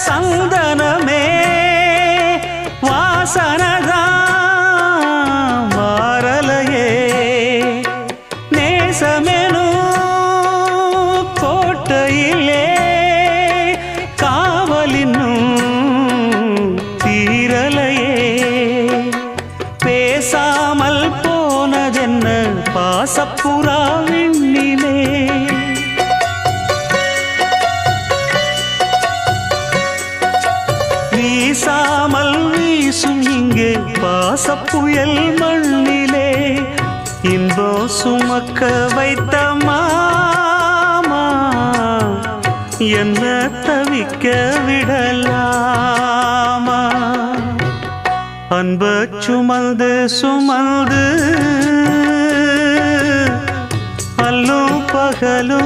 சந்தனமே வாசனதான் மாறலையே நேசமெனும் கோட்டையிலே காவலினும் தீரலையே பேசாமல் போனதென்ன பாசப்புறா விண்ணிலே வீசாமல் வீசும் இங்கே பாசப்புயல் மண்ணிலே இன்பம் சுமக்க வைத்த மாமா என்ன தவிக்க விடலாமா அன்ப சுமந்து சுமந்து அல்லும் பகலும்